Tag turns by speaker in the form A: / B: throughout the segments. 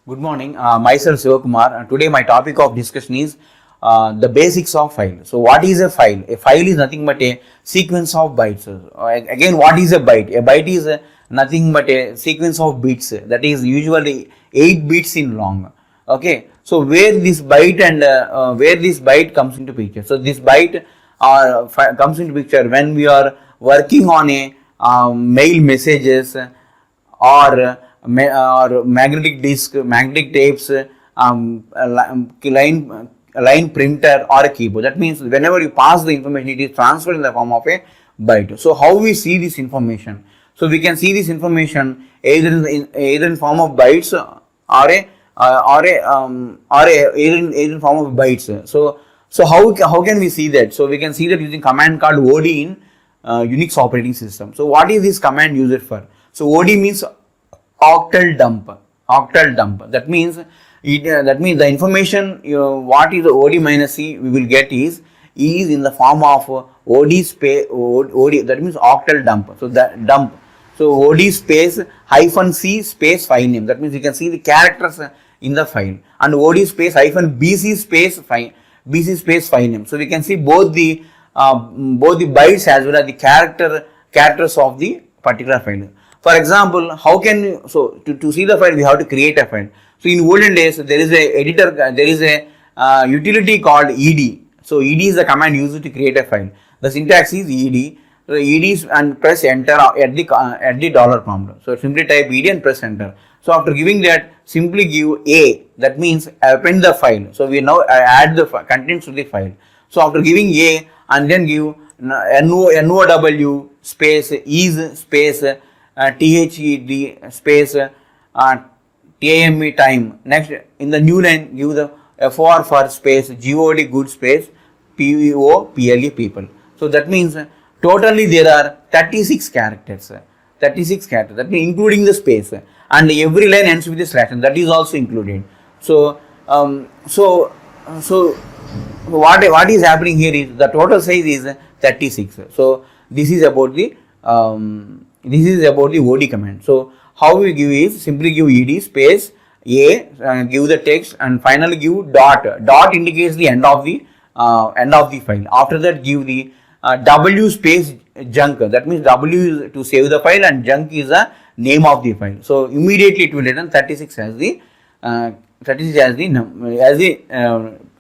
A: Good morning. Myself Sivakumar. Today my topic of discussion is the basics of file. So what is a file? A file is nothing but a sequence of bytes. Again, what is a byte? A byte is nothing but a sequence of bits that is usually 8 bits in long. Okay. So where this byte and where this byte comes into picture. So this byte comes into picture when we are working on a mail messages or magnetic disk, magnetic tapes, line printer or a keyboard. That means whenever you pass the information, it is transferred in the form of a byte. So how we see this information? So we can see this information either in form of bytes or in form of bytes. So how can we see that? So we can see that using command called OD in Unix operating system. So what is this command used for? So OD means octal dump. That means the information what is the OD minus C we will get is in the form of OD space OD, that means octal dump. So that dump. So OD space hyphen C space file name. That means you can see the characters in the file, and OD space hyphen BC space file name. So we can see both the bytes as well as the characters of the particular file. For example, how can you, so to see the file we have to create a file. So in olden days there is a editor, there is a utility called ed. So ed is the command used to create a file. The syntax is ed. So ed is and press enter at the dollar prompt. So simply type ed and press enter. So after giving that, simply give a, that means append the file. So we now add the contents to the file. So after giving a and then give now space is space THED space TAME time. Next, in the new line, give the FOR for space GOD good space PVO PLE people. So that means totally there are 36 characters. 36 characters. That means including the space, and every line ends with a slash. And that is also included. So what is happening here is the total size is 36. So this is about the OD command. So how we give is simply give ed space a, give the text, and finally give dot. Dot indicates the end of the file. After that, give the w space junk. That means w is to save the file and junk is the name of the file. So immediately it will return 36 as the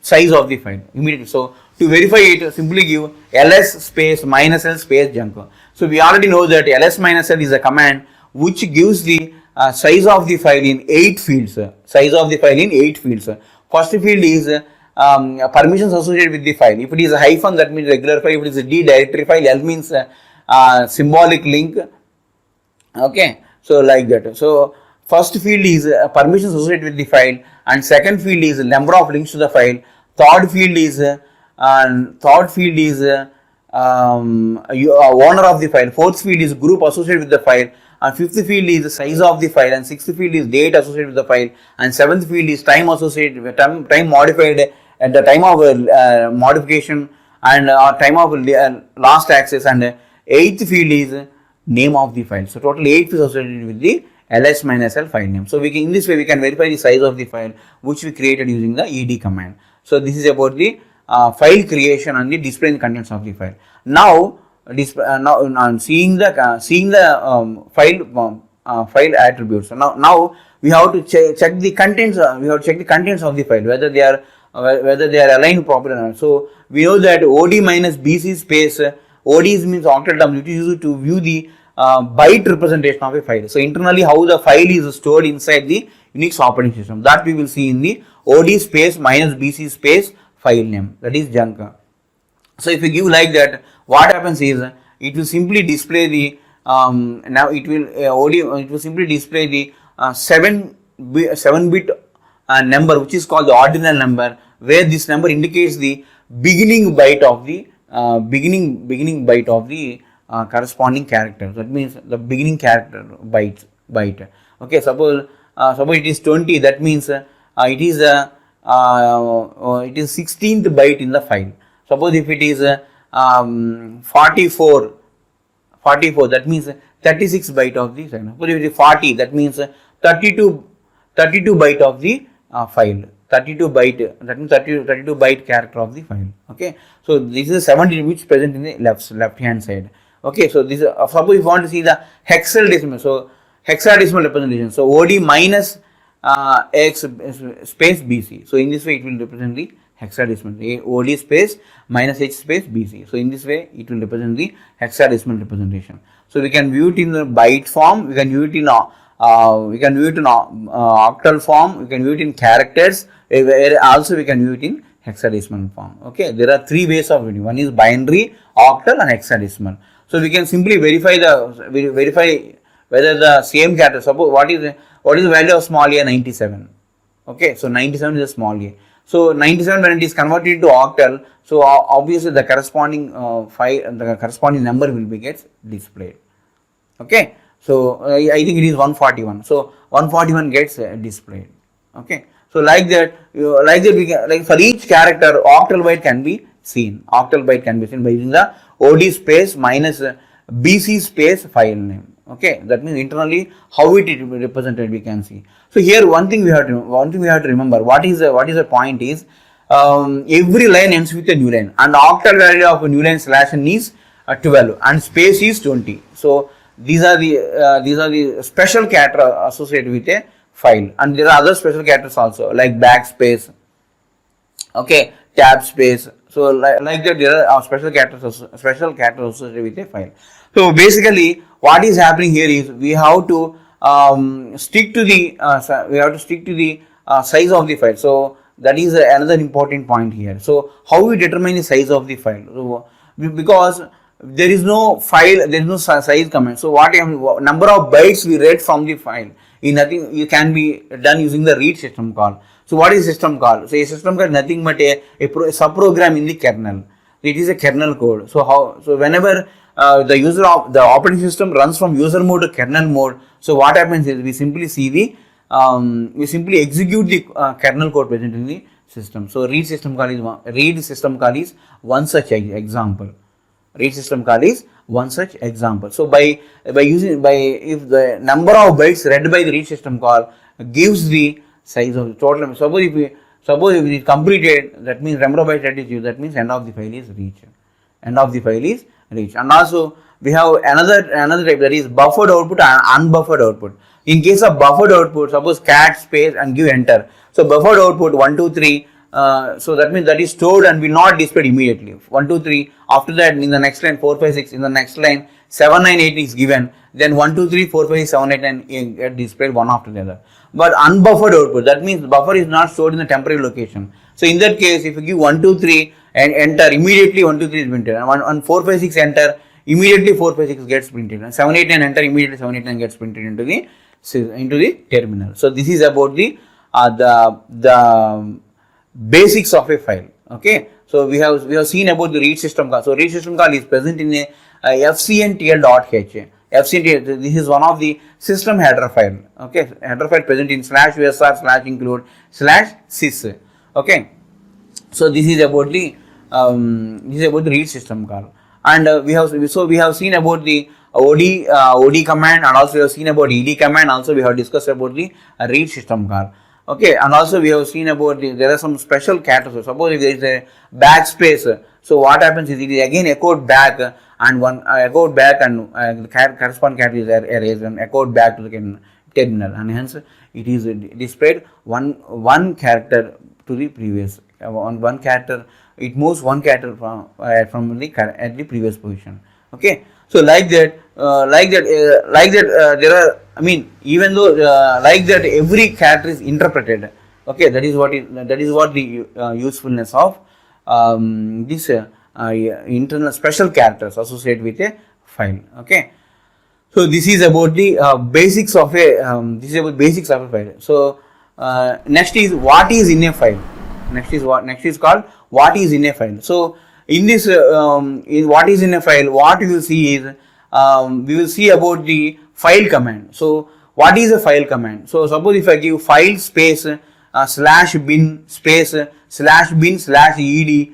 A: size of the file immediately. So to verify it, simply give ls space minus l space junk. So we already know that ls minus l is a command which gives the size of the file in 8 fields. Size of the file in 8 fields. First field is permissions associated with the file. If it is a hyphen, that means regular file. If it is a D directory file, L means symbolic link. Okay, so like that. So first field is permissions associated with the file, and second field is number of links to the file. Third field is owner of the file. Fourth field is group associated with the file, and fifth field is the size of the file, and sixth field is date associated with the file, and seventh field is time associated with time modified at the time of modification, and time of last access, and eighth field is name of the file. So total 8 fields associated with the ls minus l file name. So we can, in this way we can verify the size of the file which we created using the ed command. So this is about the file creation and the displaying contents of the file. Now seeing the file attributes. Now we have to check the contents. We have to check the contents of the file whether they are aligned properly or not. So we know that OD minus BC space OD means octal dump, which is used to view the byte representation of a file. So internally how the file is stored inside the Unix operating system, that we will see in the OD space minus BC space file name, that is junk. So if you give like that, what happens is it will simply display the now it will simply display the 7-bit number which is called the ordinal number, where this number indicates the beginning byte of the corresponding character. That means the beginning character byte. Okay, suppose it is 20. That means it is 16th byte in the file. Suppose if it is 44, that means 36 byte of the file. Suppose if it is 40, that means 32 32 byte of the file. 32 byte, that means 32 byte character of the file. Okay, so this is 70 which present in the left hand side. Okay, so this is suppose if you want to see the hexadecimal, so hexadecimal representation, so OD minus x space BC. So in this way it will represent the hexadecimal, OD space minus h space BC. So in this way it will represent the hexadecimal representation. So we can view it in the byte form, we can view it in octal form, we can view it in characters, also we can view it in hexadecimal form. Okay, there are three ways of viewing. One is binary, octal and hexadecimal. So we can simply verify whether the same character, suppose what is the value of small a? 97. Okay, so 97 is a small a. So 97 when it is converted to octal, so obviously the corresponding number will be gets displayed. Okay, so I think it is 141. So 141 gets displayed. Okay, so like that we can, like for each character octal byte can be seen. Octal byte can be seen by using the OD space minus BC space file name. Okay, that means internally how it is represented we can see. So here one thing we have to remember. What is the point is every line ends with a new line, and octal value of a new line slash n is 12 and space is 20. So these are the special character associated with a file, and there are other special characters also like backspace, okay, tab space. So like that there are special characters associated with a file. So basically what is happening here is we have to stick to the size of the file. So that is another important point here. So how we determine the size of the file? So because there is no file, there is no size command. So number of bytes we read from the file is nothing, it can be done using the read system call. So what is system call? So a system call is nothing but a subprogram in the kernel. It is a kernel code. So whenever the operating system runs from user mode to kernel mode, so what happens is we simply execute the kernel code present in the system. So read system call is one such example. Read system call is one such example. So if the number of bytes read by the read system call gives the size of the total. Suppose if it is completed, that means number of bytes read is used, that means end of the file is reached. And also we have another type, that is buffered output and unbuffered output. In case of buffered output, suppose cat space and give enter. So buffered output 1 2 3. So that means that is stored and will not displayed immediately. 1 2 3. After that, in the next line 4 5 6. In the next line 7 9 8 is given. Then 1 2 3 4 5 6 7 8 9 get displayed one after the other. But unbuffered output, that means buffer is not stored in the temporary location. So in that case, if you give 1 2 3 and enter, immediately 1 2 3 is printed. And 4 5 6 enter, immediately 4 5 6 gets printed. And 7 8 9 enter, immediately 7 8 9 gets printed into the terminal. So this is about the basics of a file. Okay, so we have seen about the read system call. So read system call is present in a fcntl.h. fcntl, this is one of the system header file. Okay, header file present in /usr/include /sys. Okay, so this is about the read system call. And we have seen about the OD command, and also we have seen about ED command. Also we have discussed about the read system call. Okay, and also we have seen about there are some special characters. So suppose if there is a backspace, so what happens is it is again echoed back, and the corresponding character is erased and echoed back to the terminal, and hence it is displayed one character to the previous one character. It moves one character from the previous position. Okay, so like that there are, I mean, even though like that every character is interpreted. Okay, that is what the usefulness of this internal special characters associated with a file. Okay, so this is about the basics of a file. So next is what is in a file. Next is called what is in a file. So in this in what is in a file, what we will see is we will see about the file command. So what is a file command? So suppose if I give file space /bin space /bin/ed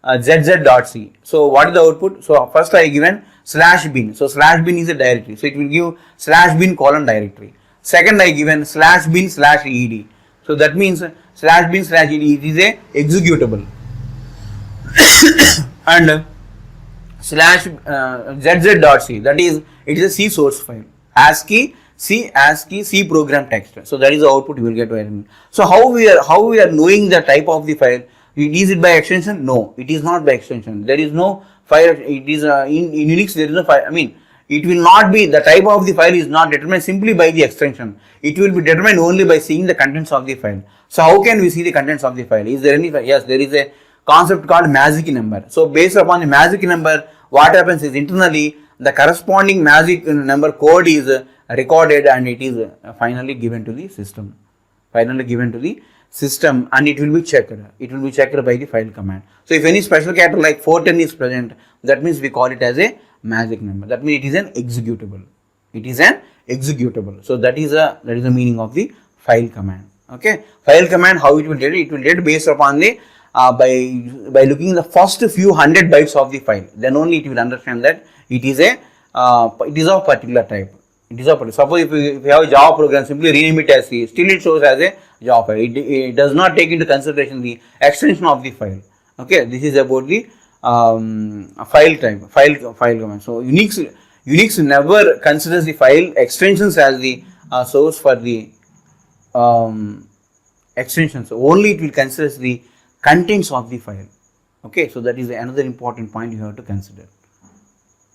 A: /zz.c. So what is the output? So first I given /bin. So /bin is a directory. So it will give /bin : directory. second I given /bin/ed. So that means /bin/ed it is a executable. And /zz.c, that is, it is a C source file, ASCII C program text. So that is the output you will get. So how we are knowing the type of the file? Is it by extension? No, it is not by extension. There is no file. It is in Unix there is no file. I mean, it will not be, the type of the file is not determined simply by the extension. It will be determined only by seeing the contents of the file. So how can we see the contents of the file? Is there any file? Yes, there is a concept called magic number. So based upon the magic number, what happens is internally the corresponding magic number code is recorded and it is finally given to the system. And it will be checked. It will be checked by the file command. So if any special character like 410 is present, that means we call it as a magic number. That means it is an executable. So that is the meaning of the file command. Okay, file command, how it will get it? It will get based upon the by looking the first few 100 bytes of the file. Then only it will understand that it is of particular type. Suppose if we have a Java program, simply rename it as C, still it shows as a Java file. It does not take into consideration the extension of the file. Okay, this is about the file type, file command. So Unix never considers the file extensions as the source for the extensions. Only it will consider the contents of the file. Okay, so that is another important point you have to consider.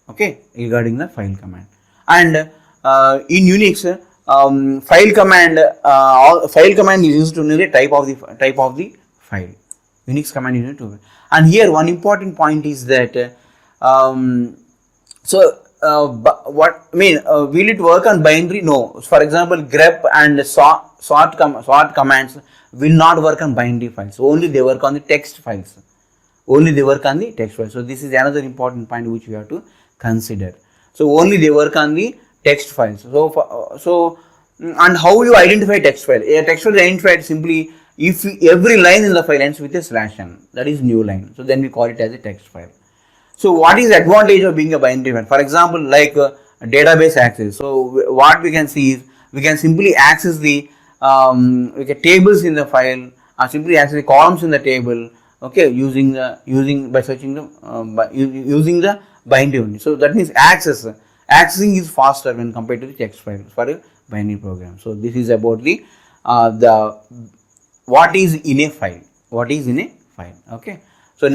A: Okay, regarding the file command. And in Unix, file command is used to know the type of the file. Unix command is used to. And here one important point is that will it work on binary? No. For example, grep and sort commands will not work on binary files. Only they work on the text files. So this is another important point which we have to consider. So only they work on the text files. And how you identify text file? A text file is identified simply if every line in the file ends with a /n. That is new line. So then we call it as a text file. So what is the advantage of being a binary file? For example, like database access. So what we can see is we can simply access the tables in the file, or simply access the columns in the table. Okay, using the binary only. So that means accessing is faster when compared to the text file for a binary program. So this is about the what is in a file. Okay.